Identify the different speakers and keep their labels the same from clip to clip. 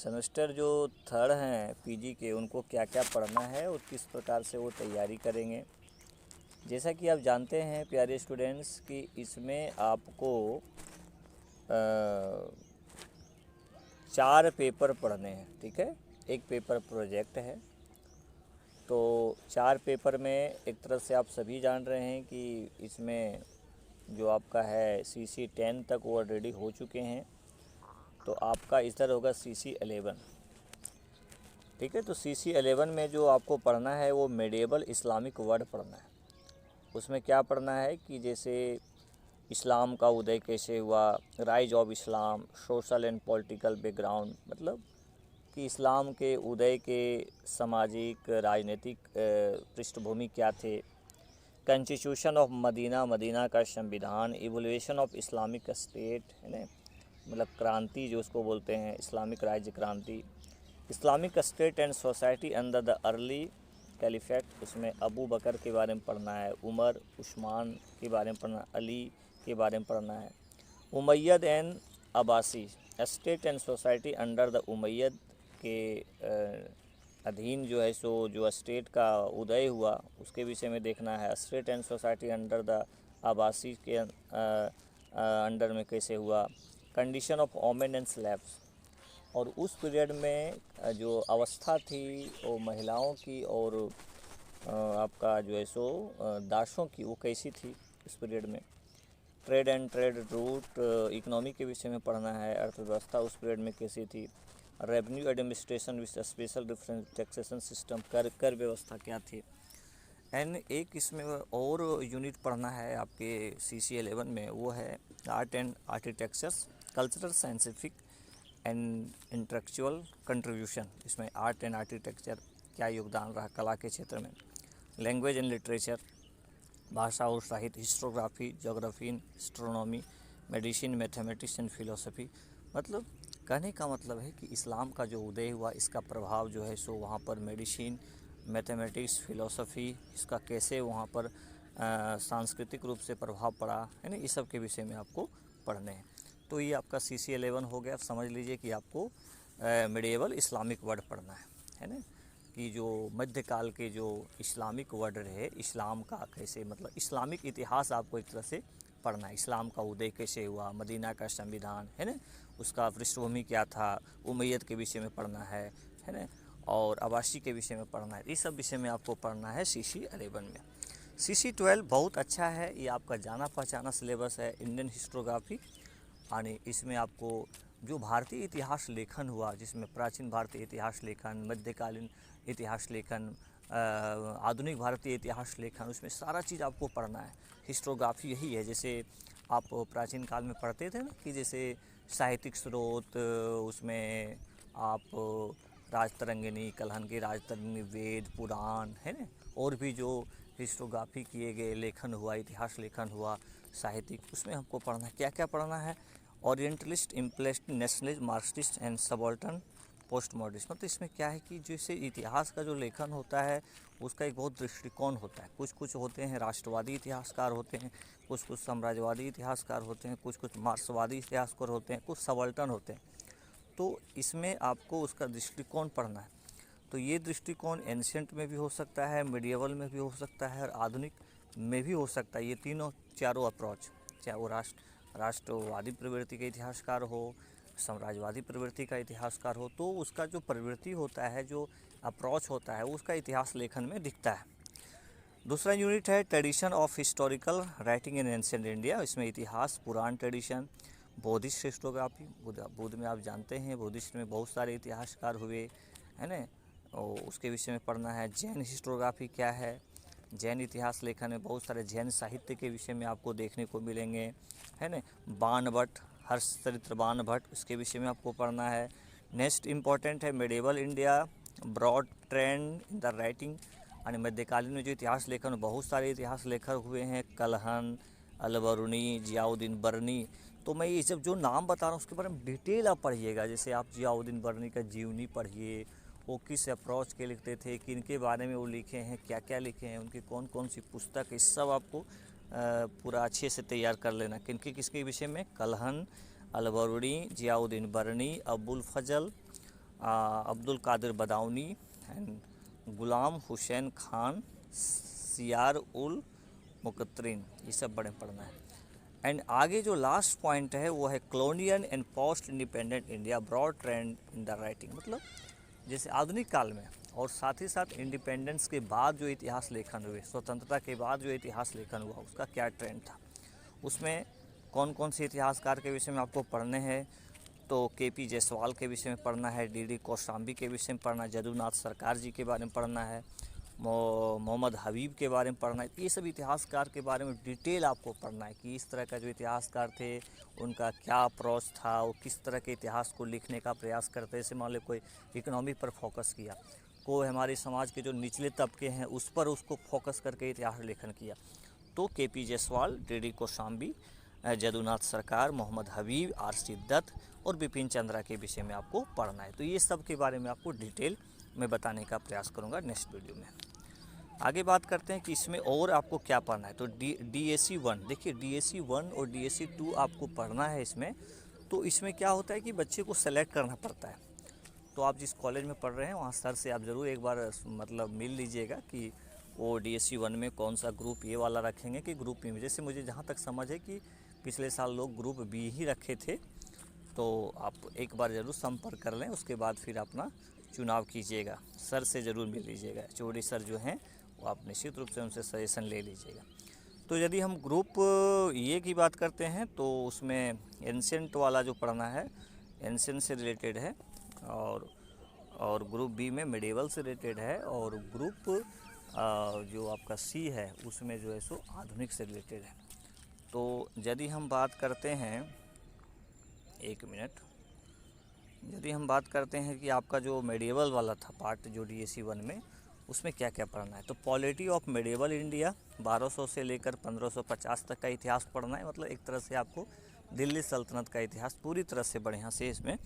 Speaker 1: Semester जो third हैं PG के, उनको क्या क्या पढ़ना है और किस प्रकार से वो तैयारी करेंगे। जैसा कि आप जानते हैं प्यारे स्टूडेंट्स कि इसमें आपको 4 पेपर पढ़ने हैं, ठीक है। एक पेपर प्रोजेक्ट है, तो 4 पेपर में एक तरह से आप सभी जान रहे हैं कि इसमें जो आपका है CC 10 तक वो ऑलरेडी हो चुके हैं, तो आपका इधर होगा CC 11, ठीक है। तो CC 11 में जो आपको पढ़ना है वो मेडिएवल इस्लामिक वर्ड पढ़ना है। उसमें क्या पढ़ना है कि जैसे इस्लाम का उदय कैसे हुआ, rise of Islam, social and political background, मतलब कि इस्लाम के उदय के सामाजिक राजनीतिक पृष्ठभूमि क्या थे, कॉन्स्टिट्यूशन ऑफ मदीना, मदीना का संविधान, इवोल्यूशन ऑफ इस्लामिक स्टेट, है ना, मतलब क्रांति जो उसको बोलते हैं, इस्लामिक राज्य क्रांति, Islamic state and society under the early caliphate, उसमें अबू बकर के बारे में पढ़ना है, उमर, उस्मान के बारे में पढ़ना, अली के बारे में पढ़ना है, Umayyad and Abbasi, state and society under the Umayyad के अधीन जो है सो जो स्टेट का उदय हुआ उसके विषय में देखना है, state and society under the Abbasi के अंडर में कैसे हुआ, condition of women and slaves, और उस पीरियड में जो अवस्था थी वो महिलाओं की और आपका जो है सो दासों की वो कैसी थी उस पीरियड में, trade and trade route, economy के विषय में पढ़ना है, अर्थव्यवस्था उस पीरियड में कैसी थी, revenue administration with special difference taxation system, कर व्यवस्था क्या थी। एंड एक इसमें और यूनिट पढ़ना है आपके CC 11 में, वो है art and architectures, cultural, scientific and intellectual contribution, इसमें आर्ट एंड आर्किटेक्चर क्या योगदान रहा कला के क्षेत्र में, लैंग्वेज एंड लिटरेचर, भाषा और साहित्य, historiography, geography, astronomy, medicine, mathematics and philosophy. मतलब कहने का मतलब है कि इस्लाम का जो उदय हुआ इसका प्रभाव जो है सो वहाँ पर मेडिसिन, मैथमेटिक्स, फिलोसफी, इसका कैसे वहाँ पर सांस्कृतिक रूप से प्रभाव पड़ा है ना, इस सब के विषय में आपको पढ़ने हैं। तो ये आपका CC 11 हो गया। समझ लीजिए कि आपको मेडिएवल इस्लामिक वर्ड पढ़ना है ना, कि जो मध्यकाल के जो इस्लामिक वर्ड रहे, इस्लाम का कैसे मतलब इस्लामिक इतिहास आपको एक तरह से पढ़ना है, इस्लाम का उदय कैसे हुआ, मदीना का संविधान है ना, उसका पृष्ठभूमि क्या था, उमैयद के विषय में पढ़ना है ना, और अब्बासी के विषय में पढ़ना है। इस सब विषय में आपको पढ़ना है CC 11 में। CC 12 बहुत अच्छा है, ये आपका जाना पहचाना सिलेबस है, इंडियन हिस्टोग्राफी, यानी इसमें आपको जो भारतीय इतिहास लेखन हुआ, जिसमें प्राचीन भारतीय इतिहास लेखन, मध्यकालीन इतिहास लेखन, आधुनिक भारतीय इतिहास लेखन, उसमें सारा चीज़ आपको पढ़ना है। हिस्टोग्राफी यही है, जैसे आप प्राचीन काल में पढ़ते थे ना कि जैसे साहित्यिक स्रोत, उसमें आप राजतरंगिणी, कलहन की राजतरंगिणी, वेद, पुराण है ना, और भी जो हिस्टोग्राफी किए गए लेखन हुआ, इतिहास लेखन हुआ साहित्यिक, उसमें हमको पढ़ना है। क्या क्या पढ़ना है, orientalist, impressionist, nationalist, Marxist and subaltern, post modernist. मतलब इसमें क्या है कि जैसे इतिहास का जो लेखन होता है उसका एक बहुत दृष्टिकोण होता है, कुछ कुछ होते हैं राष्ट्रवादी इतिहासकार होते हैं, कुछ कुछ साम्राज्यवादी इतिहासकार होते हैं, कुछ कुछ मार्क्सवादी इतिहासकार होते हैं, कुछ सबाल्टर्न होते हैं। तो इसमें आपको उसका दृष्टिकोण पढ़ना है। तो ये दृष्टिकोण एंशिएंट में भी हो सकता है, मिडिएवल में भी हो सकता है, और आधुनिक में भी हो सकता है। ये तीनों चारों अप्रोच, चाहे वो राष्ट्रवादी प्रवृत्ति का इतिहासकार हो, साम्राज्यवादी प्रवृत्ति का इतिहासकार हो, तो उसका जो प्रवृत्ति होता है, जो अप्रोच होता है, उसका इतिहास लेखन में दिखता है। दूसरा यूनिट है tradition of historical writing in ancient India, इसमें इतिहास, पुराण ट्रेडिशन, बौद्धिस्ट हिस्टोग्राफी, बुद्ध में आप जानते हैं बौद्धिस्ट में बहुत सारे इतिहासकार हुए है ना, और उसके विषय में पढ़ना है। जैन हिस्टोग्राफी क्या है, जैन इतिहास लेखन में बहुत सारे जैन साहित्य के विषय में आपको देखने को मिलेंगे है ना। बाणभट्ट, हर्षचरित्र बाणभट्ट, उसके विषय में आपको पढ़ना है। नेक्स्ट इम्पॉर्टेंट है medieval India, broad trend in the writing, यानी मध्यकालीन में जो इतिहास लेखन, बहुत सारे इतिहास लेखक हुए हैं, कलहन, अलबरूनी, जियाउद्दीन बर्नी। तो मैं ये सब जो नाम बता रहा हूँ उसके बारे में डिटेल आप पढ़िएगा। जैसे आप जियाउद्दीन बर्नी का जीवनी पढ़िए, वो किस अप्रोच के लिखते थे, किन के बारे में वो लिखे हैं, क्या क्या लिखे हैं, उनकी कौन कौन सी पुस्तक, इस सब आपको पूरा अच्छे से तैयार कर लेना। किनके किसके विषय में, कलहन, अलबरूनी, जियाउद्दीन बर्नी, अबुल फजल, अब्दुल कादिर बदाऊनी एंड गुलाम हुसैन खान, सियार उल मुकत्तरीन, ये सब बड़े पढ़ना है। एंड आगे जो लास्ट पॉइंट है वो है colonial and post independent India broad trend in the writing, मतलब जैसे आधुनिक काल में और साथ ही साथ इंडिपेंडेंस के बाद जो इतिहास लेखन हुए, स्वतंत्रता के बाद जो इतिहास लेखन हुआ उसका क्या ट्रेंड था, उसमें कौन कौन से इतिहासकार के विषय में आपको पढ़ने हैं। तो केपी जायसवाल के विषय में पढ़ना है, डीडी कौशाम्बी के विषय में पढ़ना है, जदुनाथ सरकार जी के बारे में पढ़ना है, मोहम्मद हबीब के बारे में पढ़ना है। ये सब इतिहासकार के बारे में डिटेल आपको पढ़ना है कि इस तरह का जो इतिहासकार थे उनका क्या अप्रोच था, वो किस तरह के इतिहास को लिखने का प्रयास करते हैं। जैसे मान लो कोई इकोनॉमी पर फोकस किया, कोई हमारे समाज के जो निचले तबके हैं उस पर उसको फोकस करके इतिहास लेखन किया, तो केपी जायसवाल, डीडी कौशाम्बी, जदुनाथ सरकार, मोहम्मद हबीब, आर.सी. दत्त और बिपिन चंद्रा के विषय में आपको पढ़ना है। तो ये सब के बारे में आपको डिटेल में बताने का प्रयास करूँगा नेक्स्ट वीडियो में। आगे बात करते हैं कि इसमें और आपको क्या पढ़ना है। तो DAC 1, देखिए DAC 1 और DAC 2 आपको पढ़ना है इसमें। तो इसमें क्या होता है कि बच्चे को सेलेक्ट करना पड़ता है। तो आप जिस कॉलेज में पढ़ रहे हैं वहाँ सर से आप ज़रूर एक बार मतलब मिल लीजिएगा कि वो DAC 1 में कौन सा ग्रुप ए वाला रखेंगे कि ग्रुप बी में। जैसे मुझे जहाँ तक समझ है कि पिछले साल लोग ग्रुप बी ही रखे थे, तो आप एक बार ज़रूर संपर्क कर लें, उसके बाद फिर अपना चुनाव कीजिएगा। सर से ज़रूर मिल लीजिएगा, चौधरी सर जो हैं वो आप निश्चित रूप से उनसे सजेशन ले लीजिएगा। तो यदि हम ग्रुप ए की बात करते हैं तो उसमें एंशिएंट वाला जो पढ़ना है एंशिएंट से रिलेटेड है, और ग्रुप बी में मिडिवल से रिलेटेड है, और ग्रुप जो आपका सी है उसमें जो है सो आधुनिक से रिलेटेड है। तो यदि हम बात करते हैं, एक मिनट, यदि हम बात करते हैं कि आपका जो मेडिवल वाला था पार्ट जो DAC 1 में, उसमें क्या क्या पढ़ना है। तो पॉलिटी ऑफ मेडिवल इंडिया 1200 से लेकर 1550 तक का इतिहास पढ़ना है। मतलब एक तरह से आपको दिल्ली सल्तनत का इतिहास पूरी तरह से बढ़िया से इसमें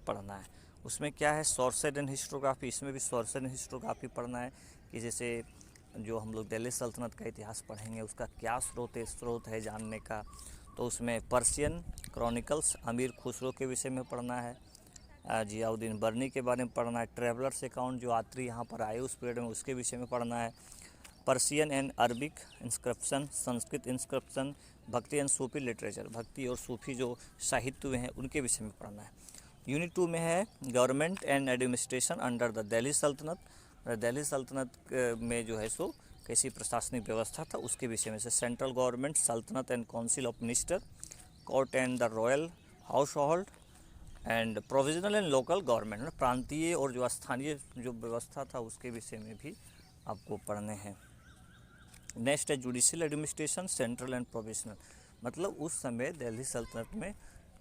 Speaker 1: पढ़ना है। उसमें क्या है, सोर्सेज एंड हिस्टोग्राफी, इसमें भी सोर्सेज एंड हिस्टोग्राफी पढ़ना है कि जैसे जो हम लोग दिल्ली सल्तनत का इतिहास पढ़ेंगे उसका क्या स्रोत है जानने का। तो उसमें पर्शियन क्रॉनिकल्स, अमीर खुसरो के विषय में पढ़ना है, जियाउद्दीन बर्नी के बारे में पढ़ना है, ट्रेवलर्स अकाउंट जो यात्री यहाँ पर आए उस पीरियड में उसके विषय में पढ़ना है, Persian and Arabic inscription, Sanskrit inscription, भक्ति एंड सूफी लिटरेचर, भक्ति और सूफी जो साहित्य हैं उनके विषय में पढ़ना है। यूनिट 2 में है government and administration under the Delhi सल्तनत, दिल्ली सल्तनत में जो है सो कैसी प्रशासनिक व्यवस्था था उसके विषय में से, सेंट्रल गवर्नमेंट, सल्तनत and council of minister, court and the royal house hold and provisional and local government, प्रांतीय और जो स्थानीय जो व्यवस्था था उसके विषय में भी आपको पढ़ने हैं। नेक्स्ट है judicial administration, central and provisional, मतलब उस समय दिल्ली सल्तनत में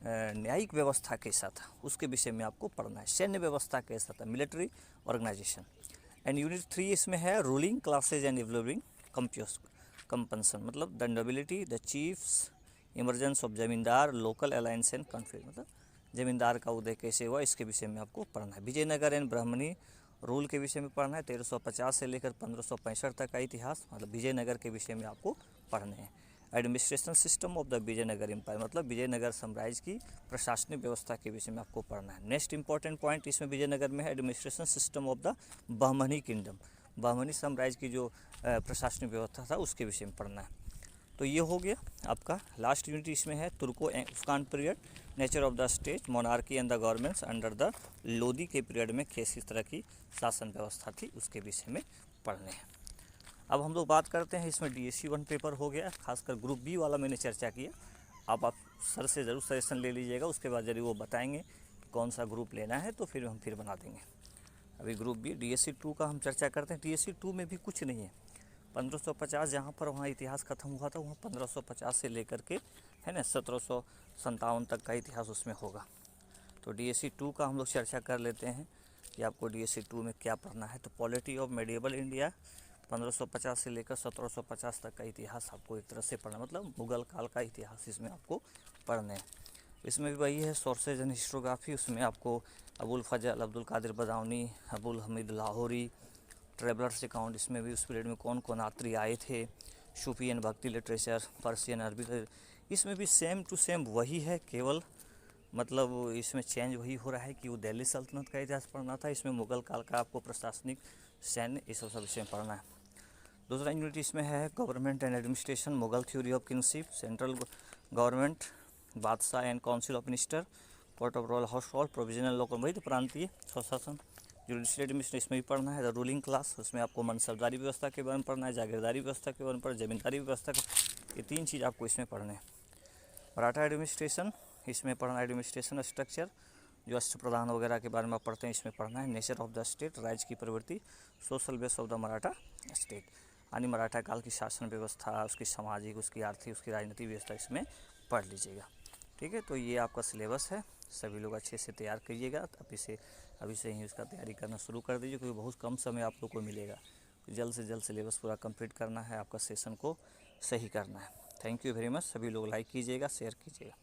Speaker 1: न्यायिक व्यवस्था कैसा था उसके विषय में आपको पढ़ना है। सैन्य व्यवस्था कैसा था, मिलिट्री ऑर्गेनाइजेशन। एंड यूनिट 3 इसमें है रूलिंग क्लासेज एंड इवलविंग कंपनसन, मतलब the nobility, the chiefs, emergence of जमींदार, लोकल अलायंस एंड कॉन्फ्लिक्ट, मतलब जमींदार का उदय कैसे हुआ इसके विषय में आपको पढ़ना है। विजयनगर एंड ब्राह्मणी रूल के विषय में पढ़ना है, 1350 से लेकर 1565 तक का इतिहास, मतलब विजयनगर के विषय में आपको पढ़ने हैं। Administration system of the Vijayanagara empire, मतलब विजयनगर साम्राज्य की प्रशासनिक व्यवस्था के विषय में आपको पढ़ना है। नेक्स्ट इंपॉर्टेंट पॉइंट इसमें विजयनगर में है administration system of the Bahmani kingdom, Bahmani साम्राज्य की जो प्रशासनिक व्यवस्था था उसके विषय में पढ़ना है। तो ये हो गया आपका। लास्ट यूनिट इसमें है Turko Usman period, nature of the state, monarchy and the governments under the Lodi के पीरियड में कैसी तरह की शासन व्यवस्था थी उसके विषय में पढ़ने हैं। अब हम लोग बात करते हैं, इसमें DAC 1 पेपर हो गया, खासकर ग्रुप बी वाला मैंने चर्चा किया। अब आप सर से ज़रूर सजेशन ले लीजिएगा, उसके बाद यदि वो बताएंगे कौन सा ग्रुप लेना है तो फिर हम बना देंगे। अभी ग्रुप बी DAC 2 का हम चर्चा करते हैं। DAC 2 में भी कुछ नहीं है, 1550 जहाँ पर वहाँ इतिहास खत्म हुआ था वहाँ 1550 से लेकर के है ना 1757 तक का इतिहास उसमें होगा। तो DAC 2 का हम लोग चर्चा कर लेते हैं कि आपको DAC 2 में क्या पढ़ना है। तो पॉलिटी ऑफ मेडिएवल इंडिया 1550 से लेकर 1750 तक का इतिहास आपको एक तरह से पढ़ना, मतलब मुगल काल का इतिहास इसमें आपको पढ़ने हैं। इसमें भी वही है सोर्सेज एंड हिस्टोग्राफी, उसमें आपको अबुल फजल, अब्दुल कादिर बदाऊनी, अबुल हमीद लाहौरी, ट्रेवलर्स अकाउंट, इसमें भी उस पीरियड में कौन कौन यात्री आए थे, सूफी एंड भक्ति लिटरेचर, पर्शियन अरबी, इसमें भी सेम टू सेम वही है, केवल मतलब इसमें चेंज वही हो रहा है कि वो दिल्ली सल्तनत का इतिहास पढ़ना था, इसमें मुग़ल काल का आपको प्रशासनिक सैन्य इस सब विषय में पढ़ना है। दूसरा यूनिट इसमें है government and administration, Mughal theory of kingship, central government, badshah and council of minister, court of royal household, provisional law, वही तो प्रांतीय स्वशासन। जुडिशल एडमिनिस्ट्रेशन इसमें भी पढ़ना है। द रूलिंग क्लास, उसमें आपको मनसबदारी व्यवस्था के बारे में पढ़ना है, जागीरदारी व्यवस्था के बारे में, जमींदारी व्यवस्था के, ये 3 चीज़ आपको इसमें पढ़ने हैं। मराठा एडमिनिस्ट्रेशन, इसमें पढ़ना एडमिनिस्ट्रेशन स्ट्रक्चर, जो अष्टप्रधान वगैरह के बारे में आप पढ़ते हैं इसमें पढ़ना है। नेचर ऑफ द स्टेट, राज्य की प्रवृत्ति, social base of the Maratha state, यानी मराठा काल की शासन व्यवस्था, उसकी सामाजिक, उसकी आर्थिक, उसकी राजनीतिक व्यवस्था इसमें पढ़ लीजिएगा। ठीक है, तो ये आपका सिलेबस है, सभी लोग अच्छे से तैयार करिएगा। अभी से ही उसका तैयारी करना शुरू कर दीजिए, क्योंकि बहुत कम समय आप लोग को मिलेगा। जल्द से जल्द सिलेबस पूरा कंप्लीट करना है, आपका सेशन को सही करना है। Thank you very much. सभी लोग लाइक कीजिएगा, शेयर कीजिएगा।